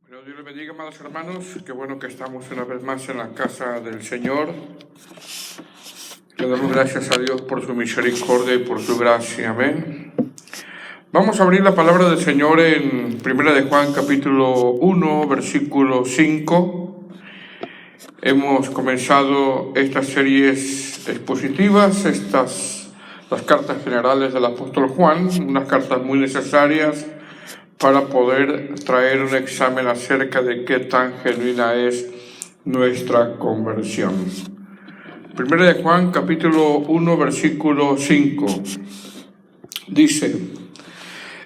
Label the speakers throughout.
Speaker 1: Pero Dios les bendiga, amados hermanos. Qué bueno que estamos una vez más en la casa del Señor. Le damos gracias a Dios por su misericordia y por su gracia. Amén. Vamos a abrir la palabra del Señor en 1 de Juan, capítulo 1, versículo 5. Hemos comenzado estas series expositivas, las cartas generales del apóstol Juan, unas cartas muy necesarias para poder traer un examen acerca de qué tan genuina es nuestra conversión. 1 de Juan, capítulo 1, versículo 5, dice: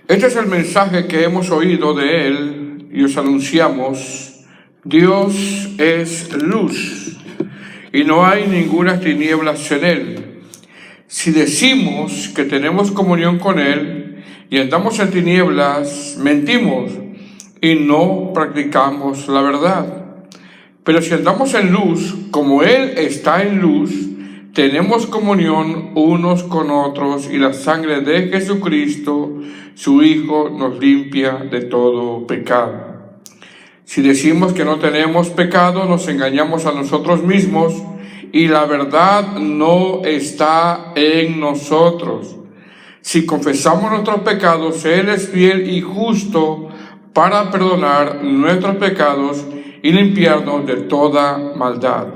Speaker 1: este es el mensaje que hemos oído de él y os anunciamos: Dios es luz y no hay ninguna tinieblas en él. Si decimos que tenemos comunión con él y andamos en tinieblas, mentimos y no practicamos la verdad. Pero si andamos en luz, como él está en luz, tenemos comunión unos con otros, y la sangre de Jesucristo, su Hijo, nos limpia de todo pecado. Si decimos que no tenemos pecado, nos engañamos a nosotros mismos, y la verdad no está en nosotros. Si confesamos nuestros pecados, Él es fiel y justo para perdonar nuestros pecados y limpiarnos de toda maldad.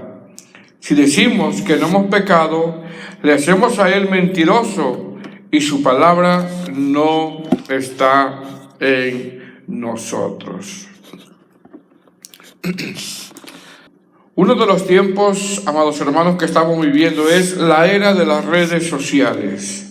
Speaker 1: Si decimos que no hemos pecado, le hacemos a Él mentiroso y su palabra no está en nosotros. Uno de los tiempos, amados hermanos, que estamos viviendo es la era de las redes sociales.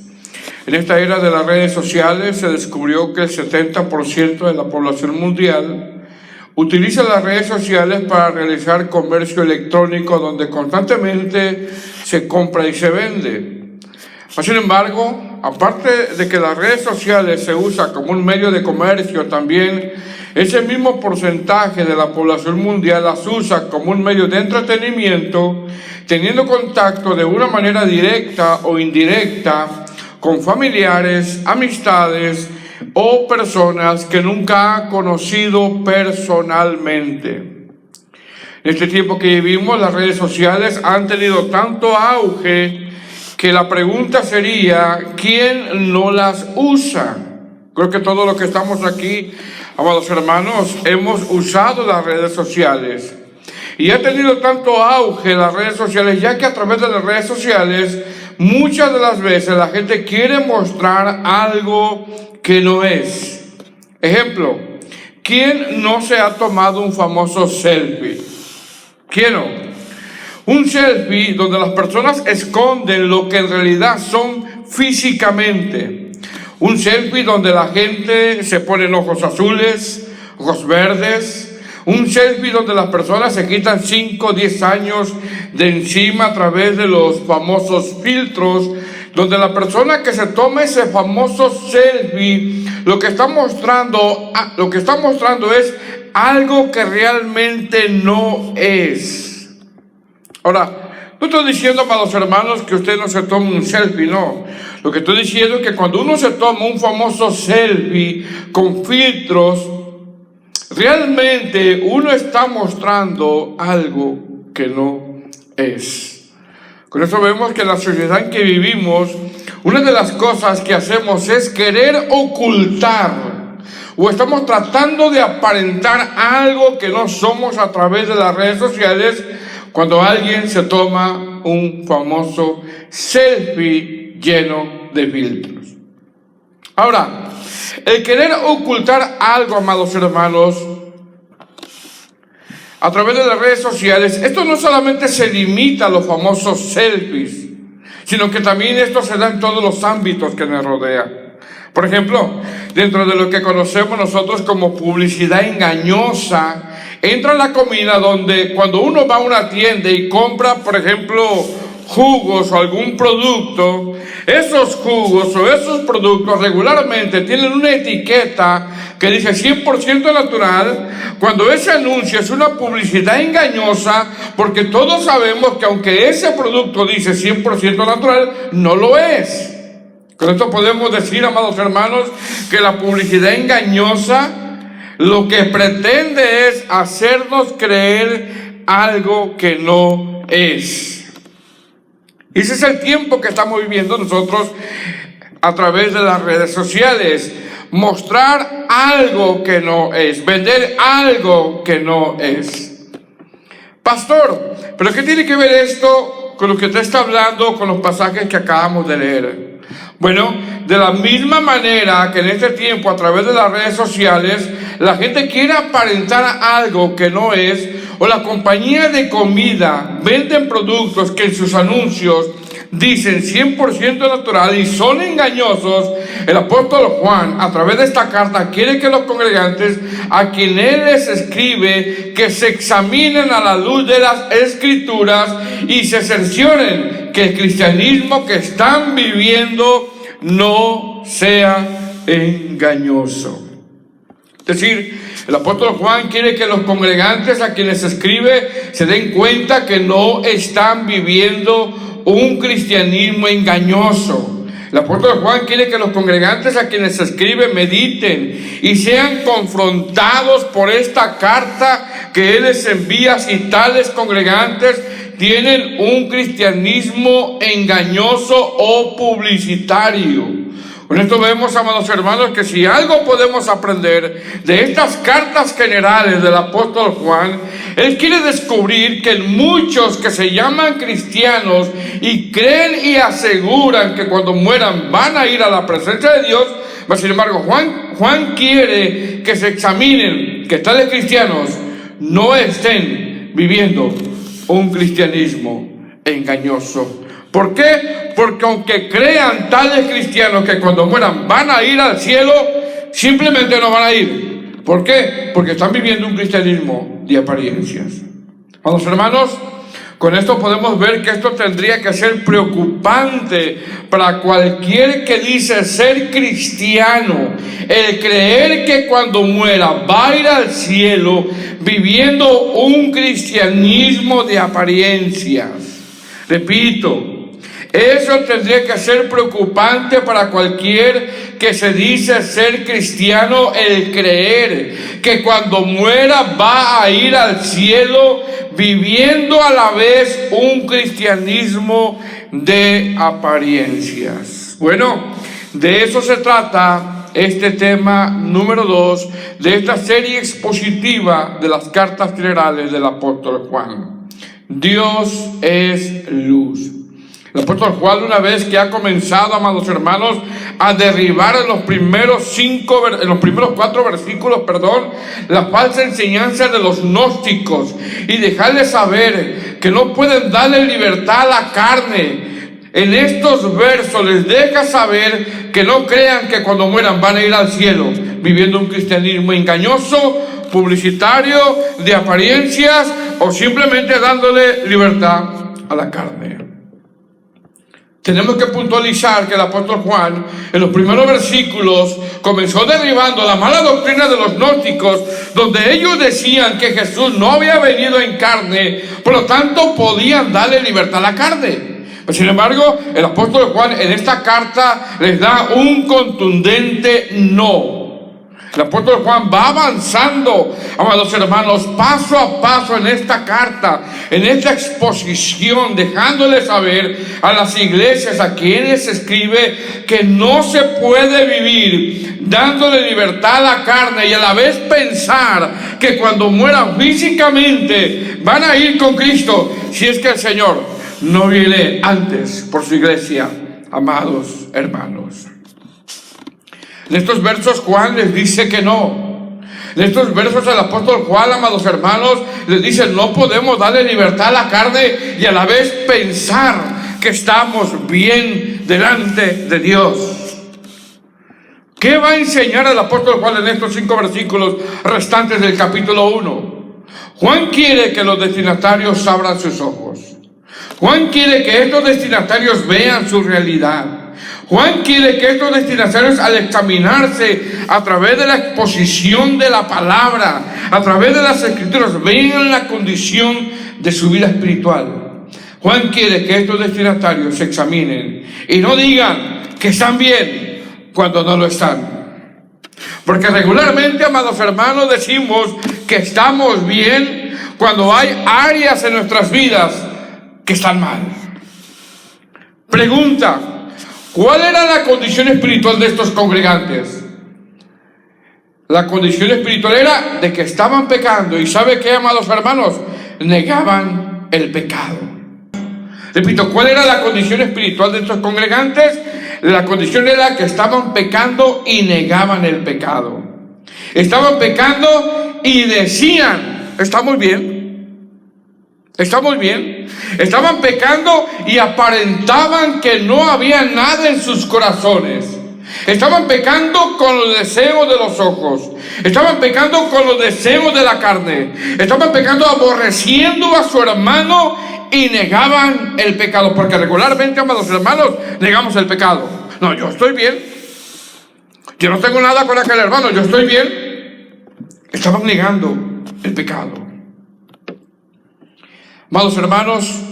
Speaker 1: En esta era de las redes sociales se descubrió que el 70% de la población mundial utiliza las redes sociales para realizar comercio electrónico, donde constantemente se compra y se vende. Sin embargo, aparte de que las redes sociales se usan como un medio de comercio, también ese mismo porcentaje de la población mundial las usa como un medio de entretenimiento, teniendo contacto de una manera directa o indirecta con familiares, amistades o personas que nunca ha conocido personalmente. En este tiempo que vivimos, las redes sociales han tenido tanto auge que la pregunta sería: ¿quién no las usa? Creo que todos los que estamos aquí, amados hermanos, hemos usado las redes sociales. Y ha tenido tanto auge las redes sociales, ya que a través de las redes sociales muchas de las veces la gente quiere mostrar algo que no es. Ejemplo, ¿quién no se ha tomado un famoso selfie? ¿Quién no? Un selfie donde las personas esconden lo que en realidad son físicamente. Un selfie donde la gente se pone ojos azules, ojos verdes. Un selfie donde las personas se quitan 5 o 10 años de encima a través de los famosos filtros, donde la persona que se toma ese famoso selfie lo que está mostrando es algo que realmente no es. Ahora, no estoy diciendo, amados hermanos, que usted no se tome un selfie, no. Lo que estoy diciendo es que cuando uno se toma un famoso selfie con filtros, realmente uno está mostrando algo que no es. Con eso vemos que en la sociedad en que vivimos, una de las cosas que hacemos es querer ocultar, o estamos tratando de aparentar algo que no somos a través de las redes sociales, cuando alguien se toma un famoso selfie lleno de filtros. Ahora, el querer ocultar algo, amados hermanos, a través de las redes sociales, esto no solamente se limita a los famosos selfies, sino que también esto se da en todos los ámbitos que nos rodean. Por ejemplo, dentro de lo que conocemos nosotros como publicidad engañosa, entra la comida, donde cuando uno va a una tienda y compra, por ejemplo, jugos o algún producto, esos jugos o esos productos regularmente tienen una etiqueta que dice 100% natural, cuando ese anuncio es una publicidad engañosa, porque todos sabemos que aunque ese producto dice 100% natural, no lo es. Con esto podemos decir, amados hermanos, que la publicidad engañosa lo que pretende es hacernos creer algo que no es. Ese es el tiempo que estamos viviendo nosotros a través de las redes sociales. Mostrar algo que no es, vender algo que no es. Pastor, ¿pero qué tiene que ver esto con lo que usted está hablando, con los pasajes que acabamos de leer? Bueno, de la misma manera que en este tiempo, a través de las redes sociales, la gente quiere aparentar algo que no es, o la compañía de comida venden productos que en sus anuncios dicen 100% natural y son engañosos. El apóstol Juan, a través de esta carta, quiere que los congregantes a quienes él les escribe, que se examinen a la luz de las Escrituras y se cercioren que el cristianismo que están viviendo no sea engañoso. Es decir, el apóstol Juan quiere que los congregantes a quienes escribe se den cuenta que no están viviendo un cristianismo engañoso. El apóstol Juan quiere que los congregantes a quienes escribe mediten y sean confrontados por esta carta que él les envía si tales congregantes tienen un cristianismo engañoso o publicitario. Con esto vemos, amados hermanos, que si algo podemos aprender de estas cartas generales del apóstol Juan, él quiere descubrir que muchos que se llaman cristianos y creen y aseguran que cuando mueran van a ir a la presencia de Dios, pero sin embargo Juan quiere que se examinen que tales cristianos no estén viviendo un cristianismo engañoso. ¿Por qué? Porque aunque crean tales cristianos que cuando mueran van a ir al cielo, simplemente no van a ir. ¿Por qué? Porque están viviendo un cristianismo de apariencias. Amados hermanos, con esto podemos ver que esto tendría que ser preocupante para cualquier que dice ser cristiano. El creer que cuando muera va a ir al cielo viviendo un cristianismo de apariencias. Repito, eso tendría que ser preocupante para cualquier que se dice ser cristiano, el creer que cuando muera va a ir al cielo viviendo a la vez un cristianismo de apariencias. Bueno, de eso se trata este tema número 2 de esta serie expositiva de las cartas generales del apóstol Juan. Dios es luz. El apóstol Juan, una vez que ha comenzado, amados hermanos, a derribar en los primeros 4 versículos, la falsa enseñanza de los gnósticos y dejarles saber que no pueden darle libertad a la carne. En estos versos les deja saber que no crean que cuando mueran van a ir al cielo viviendo un cristianismo engañoso, publicitario, de apariencias o simplemente dándole libertad a la carne. Tenemos que puntualizar que el apóstol Juan, en los primeros versículos, comenzó derribando la mala doctrina de los gnósticos, donde ellos decían que Jesús no había venido en carne, por lo tanto podían darle libertad a la carne. Pero sin embargo, el apóstol Juan en esta carta les da un contundente no. El apóstol Juan va avanzando, amados hermanos, paso a paso en esta carta, en esta exposición, dejándoles saber a las iglesias a quienes escribe que no se puede vivir dándole libertad a la carne y a la vez pensar que cuando mueran físicamente van a ir con Cristo, si es que el Señor no viene antes por su iglesia, amados hermanos. En estos versos Juan les dice que no. En estos versos el apóstol Juan, amados hermanos, les dice no podemos darle libertad a la carne y a la vez pensar que estamos bien delante de Dios. ¿Qué va a enseñar el apóstol Juan en estos 5 versículos restantes del capítulo 1? Juan quiere que los destinatarios abran sus ojos. Juan quiere que estos destinatarios vean su realidad. Juan quiere que estos destinatarios, al examinarse a través de la exposición de la palabra, a través de las escrituras, vean la condición de su vida espiritual. Juan quiere que estos destinatarios se examinen y no digan que están bien cuando no lo están. Porque regularmente, amados hermanos, decimos que estamos bien cuando hay áreas en nuestras vidas que están mal. Pregunta: ¿cuál era la condición espiritual de estos congregantes? La condición espiritual era de que estaban pecando. ¿Y sabe qué, amados hermanos? Negaban el pecado. Repito, ¿cuál era la condición espiritual de estos congregantes? La condición era que estaban pecando y negaban el pecado. Estaban pecando y decían: estamos bien, estamos bien. Estaban pecando y aparentaban que no había nada en sus corazones. Estaban pecando con los deseos de los ojos. Estaban pecando con los deseos de la carne. Estaban pecando aborreciendo a su hermano y negaban el pecado. Porque regularmente, amados hermanos, negamos el pecado. No, yo estoy bien. Yo no tengo nada con aquel hermano, yo estoy bien. Estaban negando el pecado. Amados hermanos,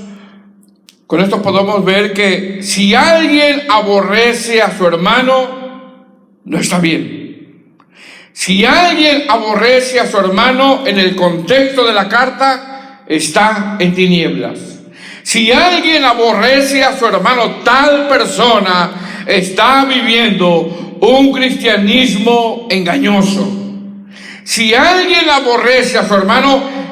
Speaker 1: con esto podemos ver que si alguien aborrece a su hermano, no está bien. Si alguien aborrece a su hermano en el contexto de la carta, está en tinieblas. Si alguien aborrece a su hermano, tal persona está viviendo un cristianismo engañoso. Si alguien aborrece a su hermano,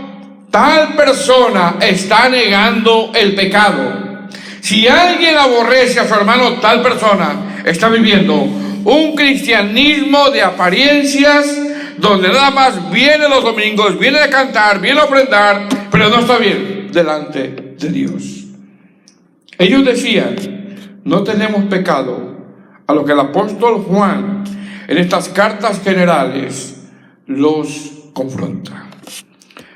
Speaker 1: tal persona está negando el pecado. Si alguien aborrece a su hermano, tal persona está viviendo un cristianismo de apariencias, donde nada más viene los domingos, viene a cantar, viene a ofrendar, pero no está bien delante de Dios. Ellos decían: no tenemos pecado, a lo que el apóstol Juan en estas cartas generales los confronta.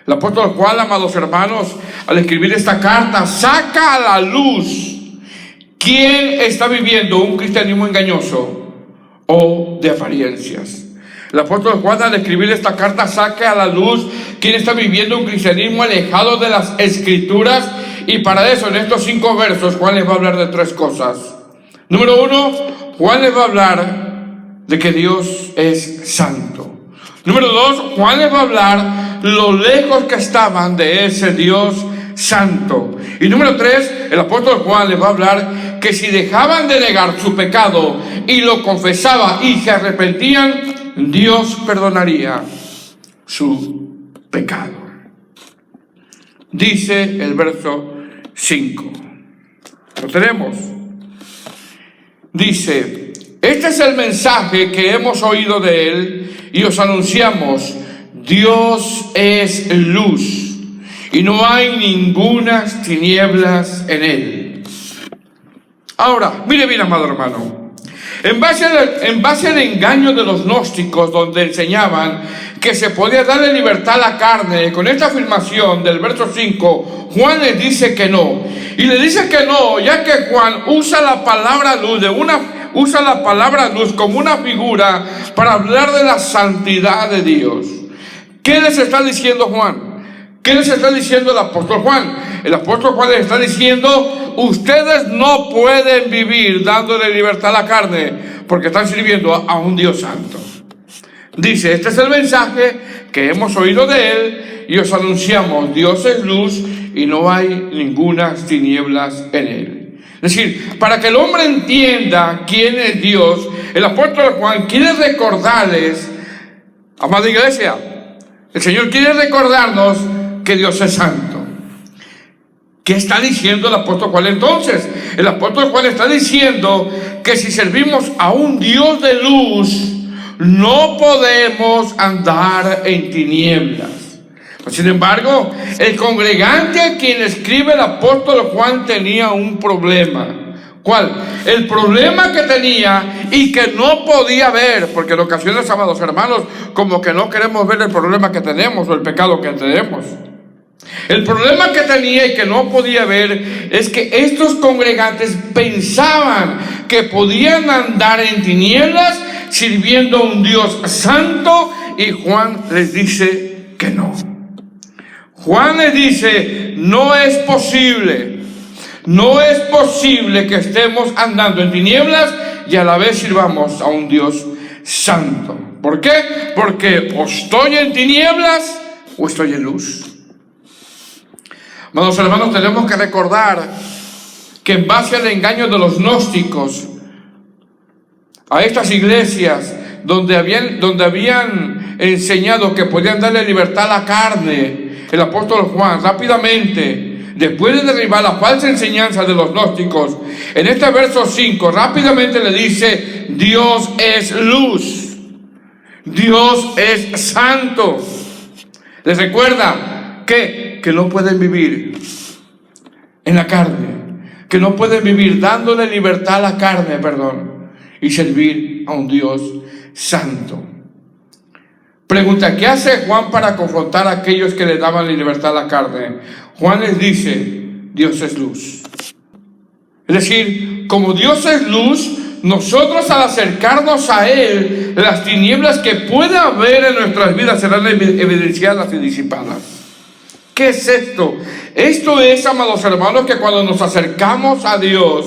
Speaker 1: El apóstol Juan, amados hermanos, al escribir esta carta, saca a la luz quién está viviendo un cristianismo engañoso o de apariencias. El apóstol Juan, al escribir esta carta, saca a la luz quién está viviendo un cristianismo alejado de las escrituras. Y para eso, en estos 5 versos, Juan les va a hablar de 3 cosas. Número 1, Juan les va a hablar de que Dios es santo. Número 2, Juan les va a hablar lo lejos que estaban de ese Dios santo. Y número 3, el apóstol Juan les va a hablar que si dejaban de negar su pecado y lo confesaban y se arrepentían, Dios perdonaría su pecado. Dice el verso 5. Lo tenemos. Dice: este es el mensaje que hemos oído de él y os anunciamos: Dios es luz y no hay ningunas tinieblas en él. Ahora, mire bien, amado hermano, en base al engaño de los gnósticos, donde enseñaban que se podía darle libertad a la carne, con esta afirmación del verso 5, Juan les dice que no. Y le dice que no, ya que Juan usa la palabra luz usa la palabra luz como una figura para hablar de la santidad de Dios. ¿Qué les está diciendo Juan? ¿Qué les está diciendo el apóstol Juan? El apóstol Juan les está diciendo: ustedes no pueden vivir dándole libertad a la carne, porque están sirviendo a un Dios santo. Dice: este es el mensaje que hemos oído de él y os anunciamos: Dios es luz y no hay ningunas tinieblas en él. Es decir, para que el hombre entienda quién es Dios, el apóstol Juan quiere recordarles, amada iglesia, el Señor quiere recordarnos que Dios es santo. ¿Qué está diciendo el apóstol Juan entonces? El apóstol Juan está diciendo que si servimos a un Dios de luz, no podemos andar en tinieblas. Sin embargo, el congregante a quien escribe el apóstol Juan tenía un problema. ¿Cuál? El problema que tenía y que no podía ver, porque en ocasiones, amados hermanos, como que no queremos ver el problema que tenemos o el pecado que tenemos. El problema que tenía y que no podía ver es que estos congregantes pensaban que podían andar en tinieblas sirviendo a un Dios santo, y Juan les dice que no. Juan les dice: no es posible que estemos andando en tinieblas y a la vez sirvamos a un Dios santo. ¿Por qué? Porque o estoy en tinieblas o estoy en luz. Amados hermanos, tenemos que recordar que en base al engaño de los gnósticos, a estas iglesias donde habían enseñado que podían darle libertad a la carne, el apóstol Juan rápidamente, después de derribar la falsa enseñanza de los gnósticos, en este verso 5 rápidamente le dice: Dios es luz, Dios es santo. Les recuerda que no pueden vivir en la carne, que no pueden vivir dándole libertad a la carne, y servir a un Dios santo. Pregunta: ¿qué hace Juan para confrontar a aquellos que le daban la libertad a la carne? Juan les dice: Dios es luz. Es decir, como Dios es luz, nosotros al acercarnos a Él, las tinieblas que pueda haber en nuestras vidas serán evidenciadas y disipadas. ¿Qué es esto? Esto es, amados hermanos, que cuando nos acercamos a Dios,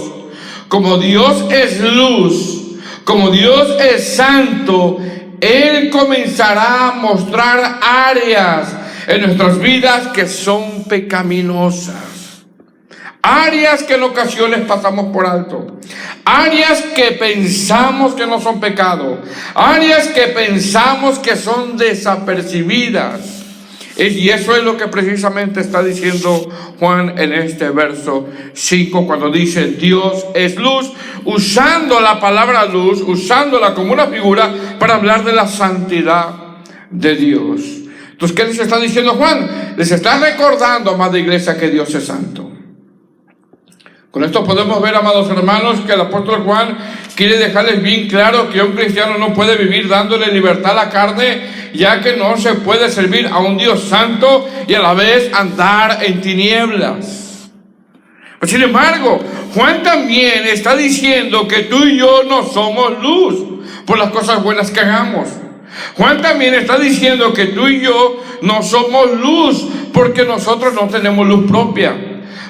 Speaker 1: como Dios es luz, como Dios es santo, Él comenzará a mostrar áreas en nuestras vidas que son pecaminosas. Áreas que en ocasiones pasamos por alto. Áreas que pensamos que no son pecado. Áreas que pensamos que son desapercibidas. Y eso es lo que precisamente está diciendo Juan en este verso 5, cuando dice Dios es luz, usando la palabra luz, usándola como una figura para hablar de la santidad de Dios. Entonces, ¿qué les está diciendo Juan? Les está recordando, amada iglesia, que Dios es santo. Con esto podemos ver, amados hermanos, que el apóstol Juan quiere dejarles bien claro que un cristiano no puede vivir dándole libertad a la carne, ya que no se puede servir a un Dios santo y a la vez andar en tinieblas. Pero sin embargo, Juan también está diciendo que tú y yo no somos luz por las cosas buenas que hagamos. Juan también está diciendo que tú y yo no somos luz porque nosotros no tenemos luz propia.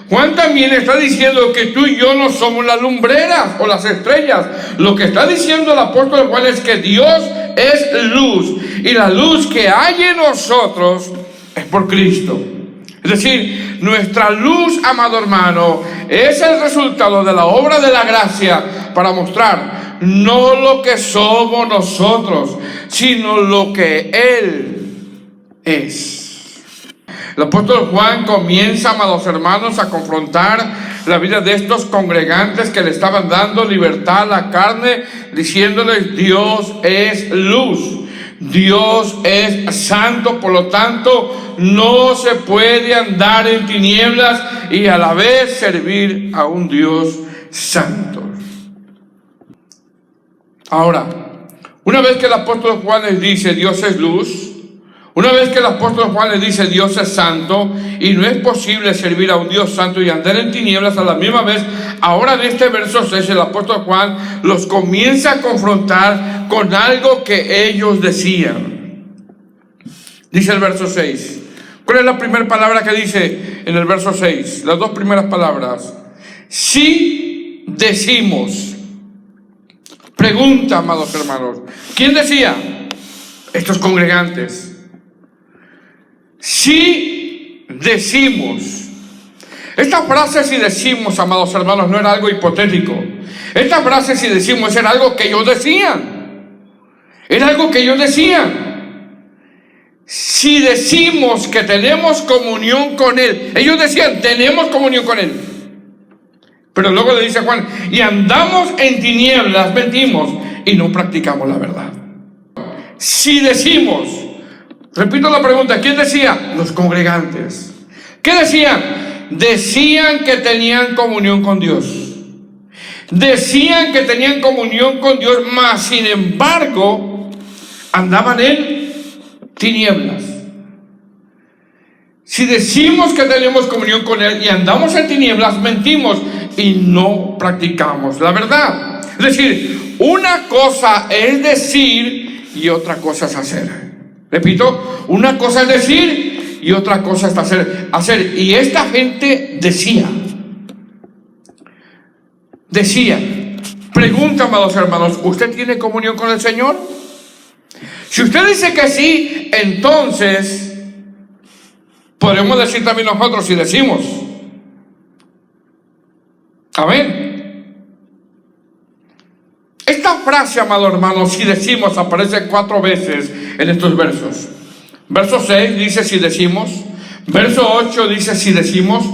Speaker 1: Juan también está diciendo que tú y yo no somos las lumbreras o las estrellas. Lo que está diciendo el apóstol Juan es que Dios es luz, y la luz que hay en nosotros es por Cristo. Es decir, nuestra luz, amado hermano, es el resultado de la obra de la gracia para mostrar no lo que somos nosotros, sino lo que Él es. El apóstol Juan comienza, amados hermanos, a confrontar la vida de estos congregantes que le estaban dando libertad a la carne, diciéndoles: Dios es luz, Dios es santo, por lo tanto no se puede andar en tinieblas y a la vez servir a un Dios santo. Ahora, una vez que el apóstol Juan les dice Dios es luz, una vez que el apóstol Juan les dice Dios es santo y no es posible servir a un Dios santo y andar en tinieblas a la misma vez, ahora en este verso 6 el apóstol Juan los comienza a confrontar con algo que ellos decían. Dice el verso 6. ¿Cuál es la primera palabra que dice en el verso 6? Las dos primeras palabras. Sí decimos. Pregunta, amados hermanos. ¿Quién decía? Estos congregantes. Si decimos. Esta frase si decimos, amados hermanos, no era algo hipotético. Esta frase si decimos era algo que ellos decían. Era algo que ellos decían. Si decimos que tenemos comunión con Él. Ellos decían, tenemos comunión con Él. Pero luego le dice Juan, y andamos en tinieblas, mentimos y no practicamos la verdad. Si decimos. Repito la pregunta, ¿quién decía? Los congregantes. ¿Qué decían? Decían que tenían comunión con Dios. Decían que tenían comunión con Dios, mas sin embargo, andaban en tinieblas. Si decimos que tenemos comunión con Él y andamos en tinieblas, mentimos y no practicamos la verdad. Es decir, una cosa es decir y otra cosa es hacer. Repito, una cosa es decir y otra cosa es hacer. Y esta gente decía. Pregunta, amados hermanos, ¿usted tiene comunión con el Señor? Si usted dice que sí, entonces podemos decir también nosotros si decimos. Amén. Esta frase, amado hermano, si decimos, aparece 4 veces en estos versos. Verso 6 dice si decimos. Verso 8 dice si decimos.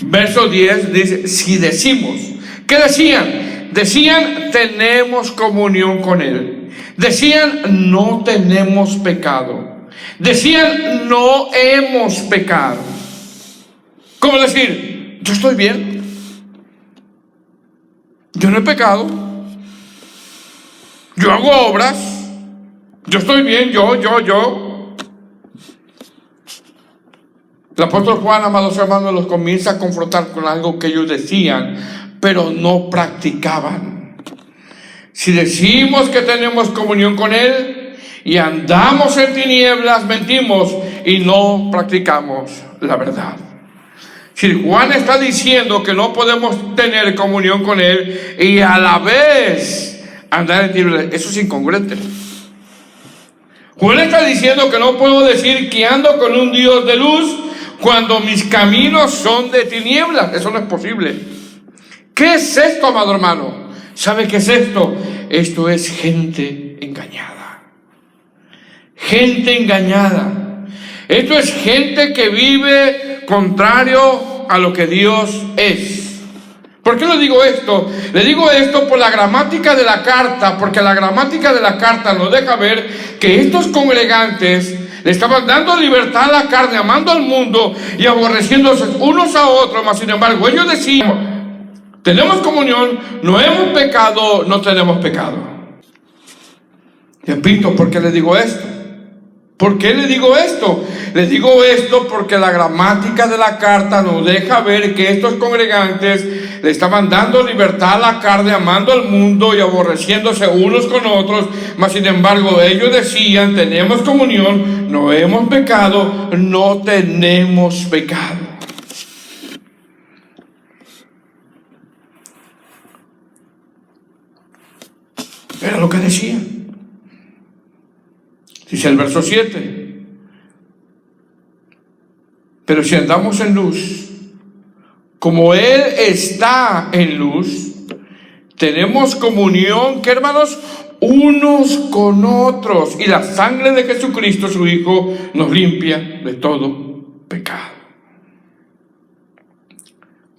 Speaker 1: Verso 10 dice si decimos. ¿Qué decían? Decían tenemos comunión con Él. Decían no tenemos pecado. Decían no hemos pecado. ¿Cómo decir? Yo estoy bien. Yo no he pecado. Yo hago obras. Yo estoy bien. Yo. El apóstol Juan, amados hermanos, los comienza a confrontar con algo que ellos decían, pero no practicaban. Si decimos que tenemos comunión con Él y andamos en tinieblas, mentimos y no practicamos la verdad. Si Juan está diciendo que no podemos tener comunión con Él y a la vez andar en tinieblas, eso es incongruente. Juan está diciendo que no puedo decir que ando con un Dios de luz cuando mis caminos son de tinieblas. Eso no es posible. ¿Qué es esto, amado hermano? ¿Sabe qué es esto? Esto es gente engañada. Gente engañada. Esto es gente que vive contrario a lo que Dios es. ¿Por qué le digo esto? Le digo esto por la gramática de la carta, porque la gramática de la carta nos deja ver que estos congregantes le estaban dando libertad a la carne, amando al mundo y aborreciéndose unos a otros, mas sin embargo ellos decían, tenemos comunión, no hemos pecado, no tenemos pecado. Repito, ¿por qué le digo esto? ¿Por qué le digo esto? Le digo esto porque la gramática de la carta nos deja ver que estos congregantes le estaban dando libertad a la carne, amando al mundo y aborreciéndose unos con otros, mas sin embargo ellos decían, tenemos comunión, no hemos pecado, no tenemos pecado. Era lo que decían. Dice el verso 7. Pero si andamos en luz, como Él está en luz, tenemos comunión, ¿qué, hermanos? Unos con otros. Y la sangre de Jesucristo, su Hijo, nos limpia de todo pecado.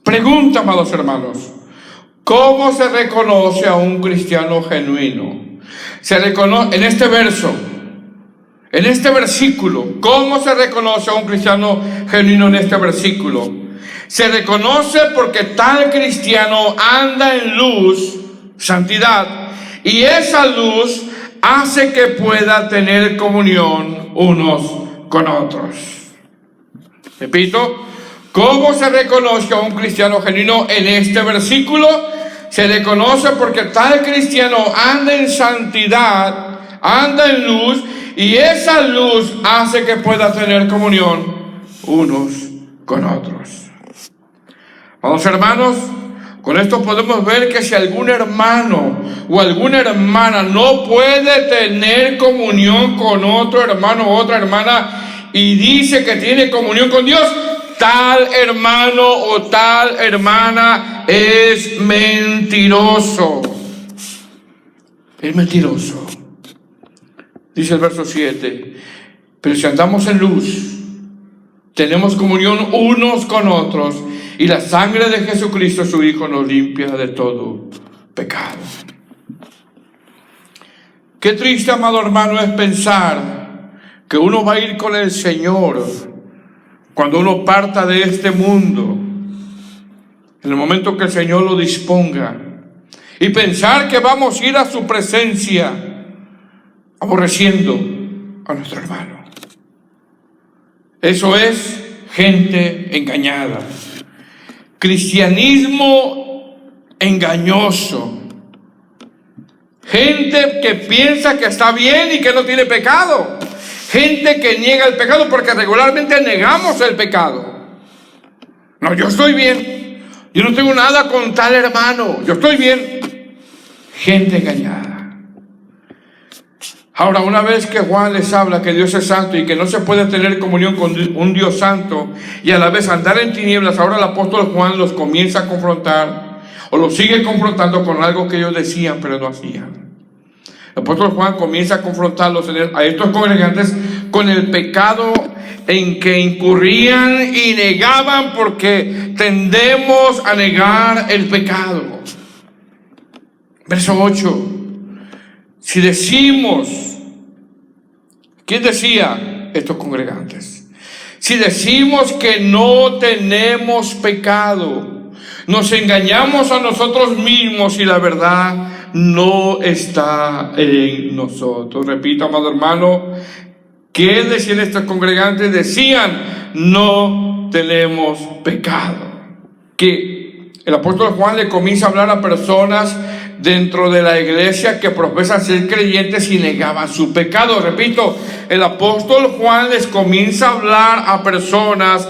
Speaker 1: Pregunta, amados hermanos, ¿cómo se reconoce a un cristiano genuino? Se reconoce en este verso. En este versículo, ¿cómo se reconoce a un cristiano genuino en este versículo? Se reconoce porque tal cristiano anda en luz, santidad, y esa luz hace que pueda tener comunión unos con otros. Repito, ¿cómo se reconoce a un cristiano genuino en este versículo? Se reconoce porque tal cristiano anda en santidad, anda en luz, y esa luz hace que pueda tener comunión unos con otros. Vamos, hermanos, con esto podemos ver que si algún hermano o alguna hermana no puede tener comunión con otro hermano o otra hermana y dice que tiene comunión con Dios, tal hermano o tal hermana es mentiroso. Es mentiroso. Dice el verso 7, pero si andamos en luz, tenemos comunión unos con otros, y la sangre de Jesucristo, su Hijo, nos limpia de todo pecado. Qué triste, amado hermano, es pensar que uno va a ir con el Señor cuando uno parta de este mundo, en el momento que el Señor lo disponga, y pensar que vamos a ir a su presencia aborreciendo a nuestro hermano. Eso es gente engañada. Cristianismo engañoso. Gente que piensa que está bien y que no tiene pecado. Gente que niega el pecado porque regularmente negamos el pecado. No, yo estoy bien. Yo no tengo nada con tal hermano. Yo estoy bien. Gente engañada. Ahora, una vez que Juan les habla que Dios es santo y que no se puede tener comunión con un Dios santo y a la vez andar en tinieblas, ahora el apóstol Juan los comienza a confrontar o los sigue confrontando con algo que ellos decían pero no hacían. El apóstol Juan comienza a confrontarlos a estos congregantes con el pecado en que incurrían y negaban, porque tendemos a negar el pecado. Verso 8. Si decimos, ¿quién decía? Estos congregantes. Si decimos que no tenemos pecado, nos engañamos a nosotros mismos y la verdad no está en nosotros. Repito, amado hermano, ¿qué decían estos congregantes? Decían, no tenemos pecado. Que el apóstol Juan le comienza a hablar a personas dentro de la iglesia que profesan ser creyentes y negaban su pecado. Repito, el apóstol Juan les comienza a hablar a personas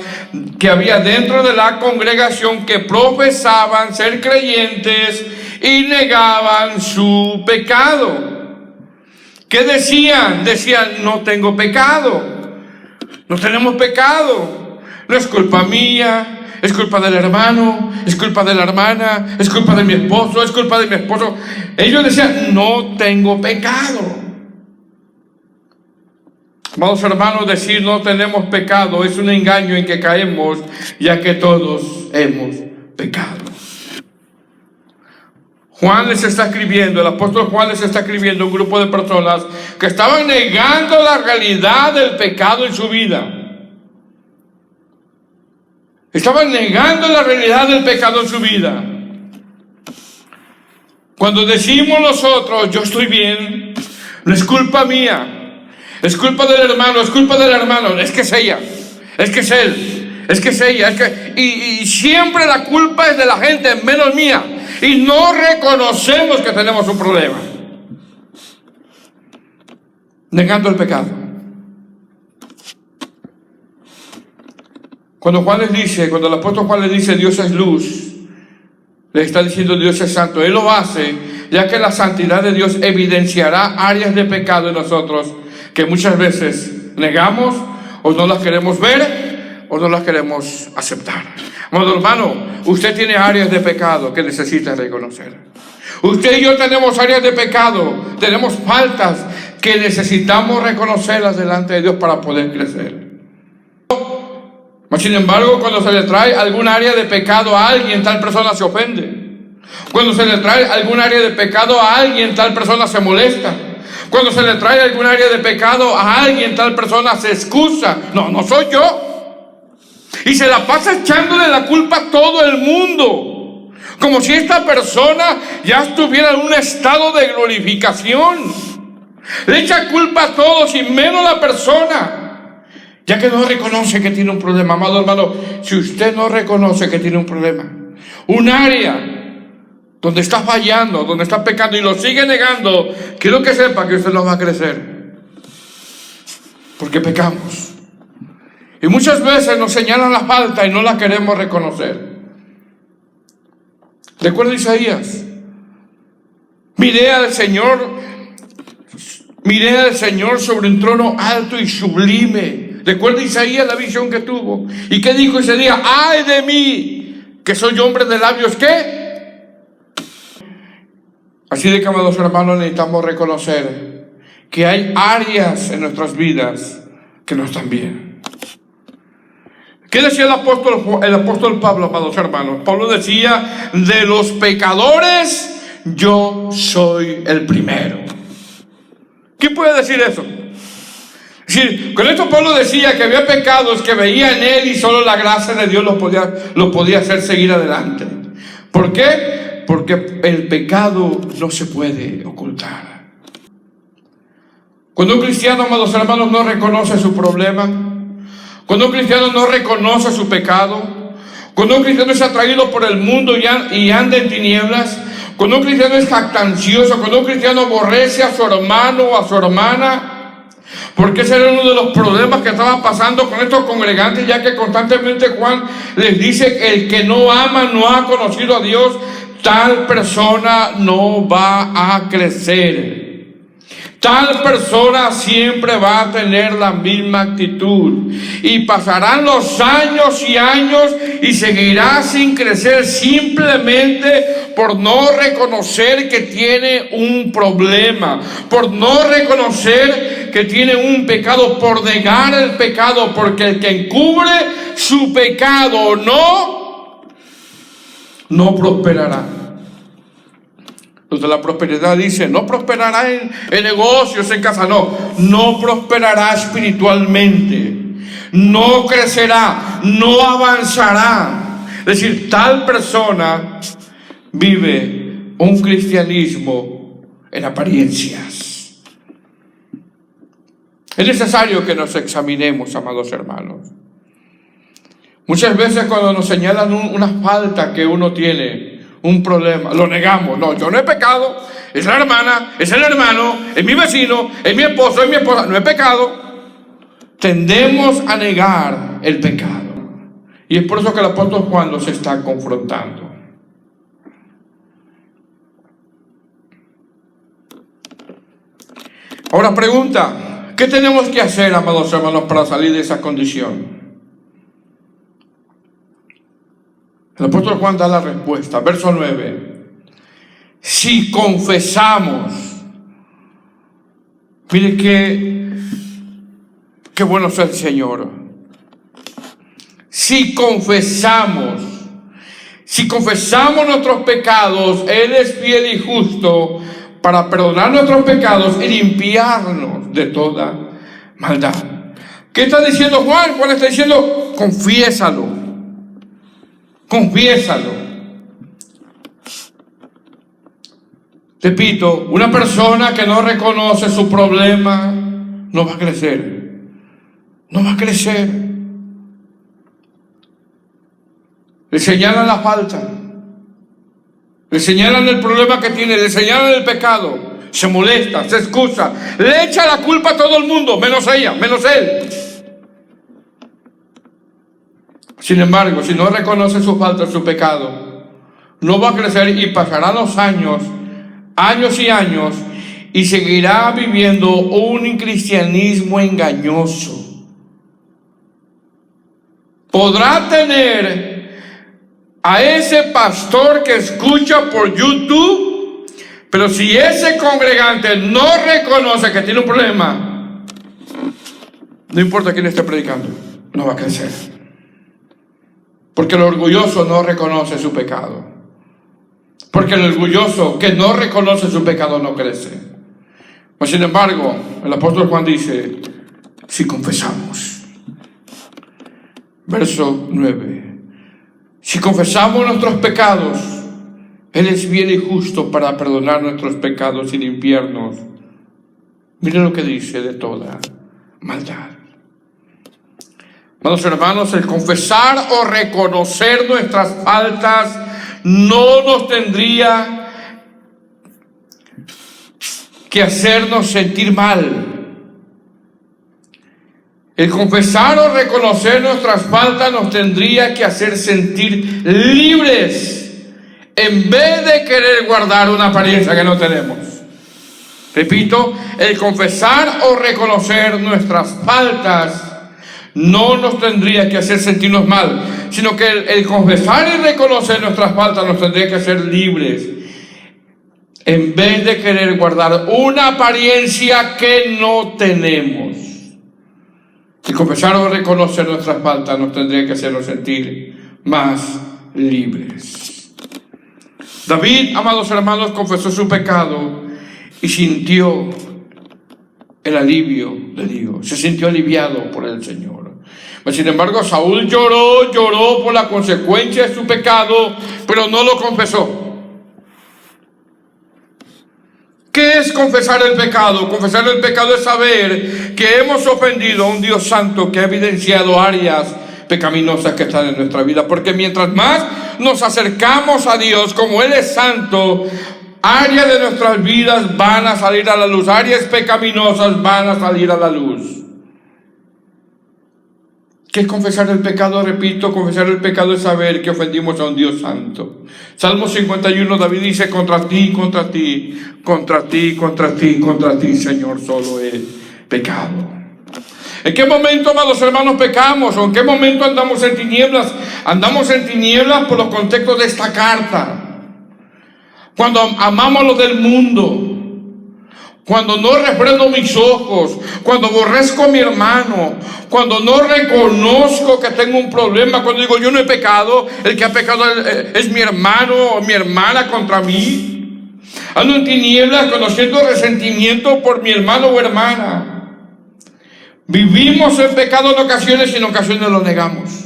Speaker 1: que había dentro de la congregación que profesaban ser creyentes y negaban su pecado. ¿Qué decían? Decían, no tengo pecado, no tenemos pecado, no es culpa mía, es culpa del hermano, es culpa de la hermana, es culpa de mi esposo, es culpa de mi esposo. Ellos decían, no tengo pecado. Amados hermanos, decir no tenemos pecado es un engaño en que caemos, ya que todos hemos pecado. Juan les está escribiendo, el apóstol Juan les está escribiendo a un grupo de personas que estaban negando la realidad del pecado en su vida. Estaban negando la realidad del pecado en su vida. Cuando decimos nosotros, yo estoy bien, no es culpa mía, es culpa del hermano, es culpa del hermano, es que es ella, es que es él, es que es ella, es que... Y siempre la culpa es de la gente, menos mía. Y no reconocemos que tenemos un problema. Negando el pecado. Cuando el apóstol Juan les dice Dios es luz, le está diciendo Dios es santo. Él lo hace ya que la santidad de Dios evidenciará áreas de pecado en nosotros que muchas veces negamos o no las queremos ver o no las queremos aceptar. Amado hermano, usted tiene áreas de pecado que necesita reconocer. Usted y yo tenemos áreas de pecado, tenemos faltas que necesitamos reconocerlas delante de Dios para poder crecer. Sin embargo, cuando se le trae algún área de pecado a alguien, tal persona se ofende. Cuando se le trae algún área de pecado a alguien, tal persona se molesta. Cuando se le trae algún área de pecado a alguien, tal persona se excusa. No soy yo. Y se la pasa echándole la culpa a todo el mundo, como si esta persona ya estuviera en un estado de glorificación. Le echa culpa a todos y menos a la persona, ya que no reconoce que tiene un problema. Amado hermano, si usted no reconoce que tiene un problema, un área donde está fallando, donde está pecando y lo sigue negando, quiero que sepa que usted no va a crecer, porque pecamos. Y muchas veces nos señalan la falta y no la queremos reconocer. Recuerda Isaías, miré al Señor sobre un trono alto y sublime. Recuerda Isaías la visión que tuvo. ¿Y qué dijo ese día? ¡Ay de mí, que soy hombre de labios! ¿Qué? Así de que, amados hermanos, necesitamos reconocer que hay áreas en nuestras vidas que no están bien. ¿Qué decía el apóstol Pablo, amados hermanos? Pablo decía, de los pecadores, yo soy el primero. ¿Quién puede decir eso? Es decir, con esto Pablo decía que había pecados que veía en él y solo la gracia de Dios lo podía hacer seguir adelante. ¿Por qué? Porque el pecado no se puede ocultar. Cuando un cristiano, amados hermanos, no reconoce su problema, cuando un cristiano no reconoce su pecado, cuando un cristiano es atraído por el mundo y anda en tinieblas, cuando un cristiano es jactancioso, cuando un cristiano aborrece a su hermano o a su hermana, porque ese era uno de los problemas que estaba pasando con estos congregantes, ya que constantemente Juan les dice que el que no ama no ha conocido a Dios, tal persona no va a crecer. tal persona siempre va a tener la misma actitud. Y pasarán los años y años y seguirá sin crecer simplemente por no reconocer que tiene un problema, por no reconocer que tiene un pecado, por negar el pecado, porque el que encubre su pecado no prosperará. Los de la prosperidad dicen, no prosperará en negocios, en casa, no prosperará espiritualmente, no crecerá, no avanzará. Es decir, tal persona vive un cristianismo en apariencias. Es necesario que nos examinemos, amados hermanos. Muchas veces cuando nos señalan una falta que uno tiene, un problema, lo negamos. No, yo no he pecado, es la hermana, es el hermano, es mi vecino, es mi esposo, es mi esposa, no he pecado. Tendemos a negar el pecado. Y es por eso que el apóstol Juan los está confrontando. Ahora pregunta, ¿qué tenemos que hacer, amados hermanos, para salir de esa condición? El apóstol Juan da la respuesta, verso 9. Si confesamos, mire qué bueno es el Señor. Si confesamos nuestros pecados, Él es fiel y justo para perdonar nuestros pecados y limpiarnos de toda maldad. ¿Qué está diciendo Juan? Juan está diciendo, confiésalo. Confiésalo. Repito, una persona que no reconoce su problema no va a crecer. No va a crecer. Le señalan la falta. Le señalan el problema que tiene. Le señalan el pecado. Se molesta, se excusa. Le echa la culpa a todo el mundo, menos ella, menos él. Sin embargo, si no reconoce su falta, su pecado, no va a crecer y pasarán los años y años, y seguirá viviendo un cristianismo engañoso. Podrá tener a ese pastor que escucha por YouTube, pero si ese congregante no reconoce que tiene un problema, no importa quién esté predicando, no va a crecer. Porque el orgulloso no reconoce su pecado. Porque el orgulloso que no reconoce su pecado no crece. Mas sin embargo, el apóstol Juan dice, si confesamos. Verso 9. Si confesamos nuestros pecados, Él es fiel y justo para perdonar nuestros pecados y limpiarnos. Mire lo que dice, de toda maldad. Amados hermanos, el confesar o reconocer nuestras faltas no nos tendría que hacernos sentir mal. El confesar o reconocer nuestras faltas nos tendría que hacer sentir libres en vez de querer guardar una apariencia que no tenemos. Repito, el confesar o reconocer nuestras faltas no nos tendría que hacer sentirnos mal, sino que el confesar y reconocer nuestras faltas nos tendría que hacer libres, en vez de querer guardar una apariencia que no tenemos. El confesar o reconocer nuestras faltas nos tendría que hacernos sentir más libres. David, amados hermanos, confesó su pecado y sintió el alivio de Dios. Se sintió aliviado por el Señor. Pero sin embargo, Saúl lloró por la consecuencia de su pecado, pero no lo confesó. ¿Qué es confesar el pecado? Confesar el pecado es saber que hemos ofendido a un Dios santo que ha evidenciado áreas pecaminosas que están en nuestra vida. Porque mientras más nos acercamos a Dios, como Él es santo, áreas de nuestras vidas van a salir a la luz, áreas pecaminosas van a salir a la luz. ¿Qué es confesar el pecado? Repito, confesar el pecado es saber que ofendimos a un Dios santo. Salmo 51, David dice: contra ti, contra ti, contra ti, contra ti, contra ti, Señor, solo he pecado. ¿En qué momento, amados hermanos, pecamos? ¿O en qué momento andamos en tinieblas? Andamos en tinieblas por los contextos de esta carta. Cuando amamos lo del mundo, cuando no refreno mis ojos, cuando aborrezco a mi hermano, cuando no reconozco que tengo un problema, cuando digo yo no he pecado, el que ha pecado es mi hermano o mi hermana contra mí. Ando en tinieblas conociendo resentimiento por mi hermano o hermana. Vivimos en pecado en ocasiones y en ocasiones lo negamos.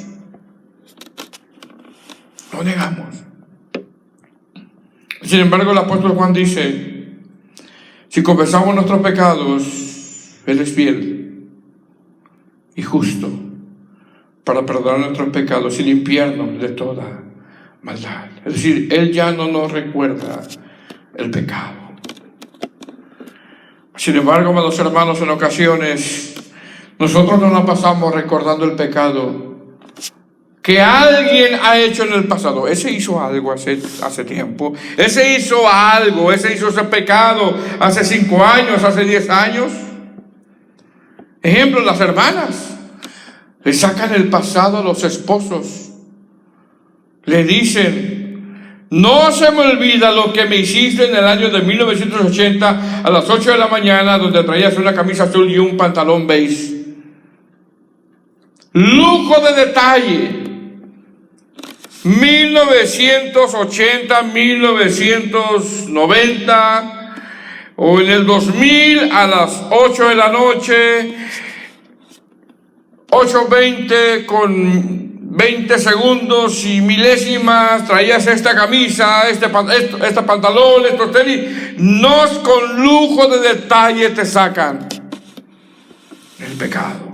Speaker 1: Lo negamos. Sin embargo, el apóstol Juan dice: si confesamos nuestros pecados, Él es fiel y justo para perdonar nuestros pecados y limpiarnos de toda maldad. Es decir, Él ya no nos recuerda el pecado. Sin embargo, amados hermanos, en ocasiones nosotros nos la pasamos recordando el pecado que alguien ha hecho en el pasado. Ese hizo algo hace tiempo. Ese hizo algo, ese hizo ese pecado hace 5 años, hace 10 años. Ejemplo, las hermanas le sacan el pasado a los esposos. Le dicen: no se me olvida lo que me hiciste en el año de 1980 a las 8 de la mañana, donde traías una camisa azul y un pantalón beige. Lujo de detalle. 1980, 1990 o en el 2000 a las 8 de la noche, 8:20 con 20 segundos y milésimas, traías esta camisa, este pantalón, estos tenis. Con lujo de detalle te sacan el pecado.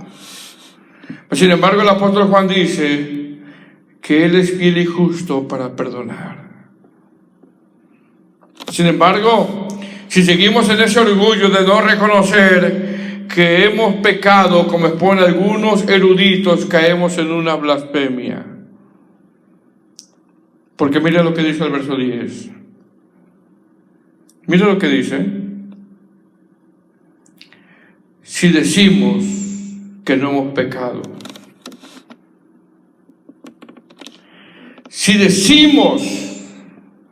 Speaker 1: Sin embargo, el apóstol Juan dice que Él es fiel y justo para perdonar. Sin embargo, si seguimos en ese orgullo de no reconocer que hemos pecado, como exponen algunos eruditos, caemos en una blasfemia. Porque mira lo que dice el verso 10. Mira lo que dice: si decimos que no hemos pecado, si decimos,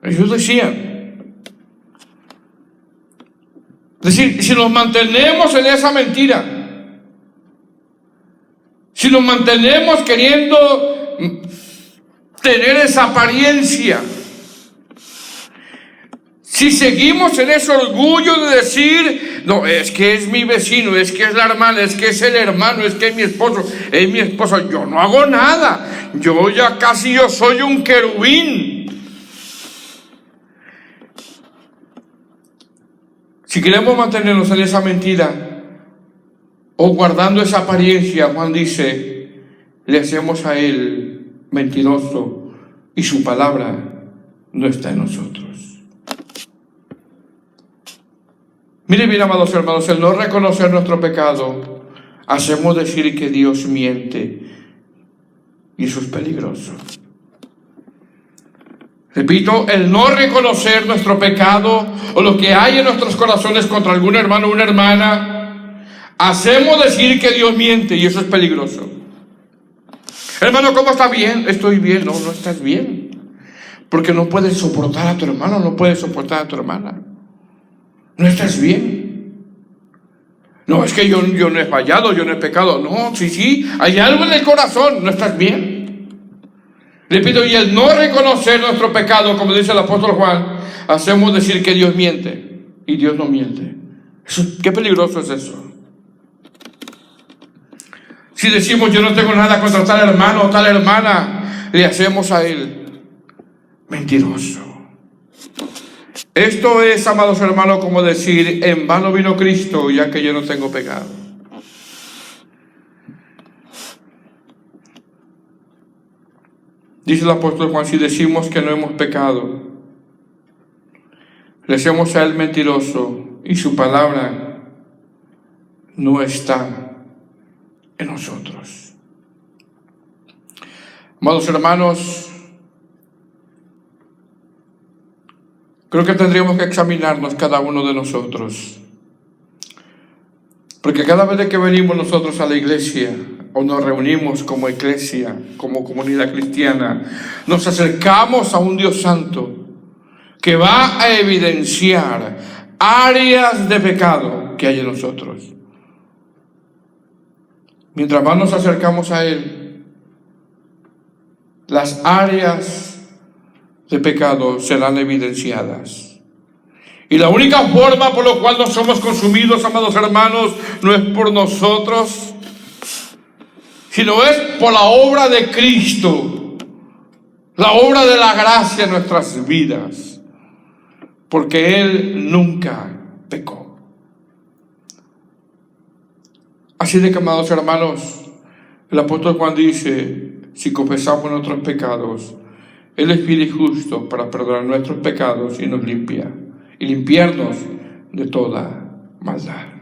Speaker 1: ellos decían, es decir, si nos mantenemos en esa mentira, si nos mantenemos queriendo tener esa apariencia, si seguimos en ese orgullo de decir: no, es que es mi vecino, es que es la hermana, es que es el hermano, es que es mi esposo, es mi esposa, yo no hago nada, yo soy un querubín. Si queremos mantenernos en esa mentira o guardando esa apariencia, Juan dice, le hacemos a Él mentiroso y su palabra no está en nosotros. Miren bien, amados hermanos, el no reconocer nuestro pecado, hacemos decir que Dios miente, y eso es peligroso. Repito, el no reconocer nuestro pecado o lo que hay en nuestros corazones contra algún hermano o una hermana, hacemos decir que Dios miente, y eso es peligroso. Hermano, ¿cómo está bien? Estoy bien. No, no estás bien, porque no puedes soportar a tu hermano, no puedes soportar a tu hermana. No estás bien. No, es que yo no he fallado, yo no he pecado. No, sí, hay algo en el corazón, no estás bien. Repito, y el no reconocer nuestro pecado, como dice el apóstol Juan, hacemos decir que Dios miente, y Dios no miente. ¿Qué peligroso es eso? Si decimos yo no tengo nada contra tal hermano o tal hermana, le hacemos a Él mentiroso. Esto es, amados hermanos, como decir: en vano vino Cristo, ya que yo no tengo pecado. Dice el apóstol Juan: si decimos que no hemos pecado, le hacemos a Él mentiroso y su palabra no está en nosotros. Amados hermanos, creo que tendríamos que examinarnos cada uno de nosotros. Porque cada vez que venimos nosotros a la iglesia o nos reunimos como iglesia, como comunidad cristiana, nos acercamos a un Dios santo que va a evidenciar áreas de pecado que hay en nosotros. Mientras más nos acercamos a Él, las áreas de pecado serán evidenciadas. Y la única forma por la cual no somos consumidos, amados hermanos, no es por nosotros, sino es por la obra de Cristo, la obra de la gracia en nuestras vidas, porque Él nunca pecó. Así de que, amados hermanos, el apóstol Juan dice, si confesamos nuestros pecados, Él es fiel y justo para perdonar nuestros pecados y nos limpia, y limpiarnos de toda maldad.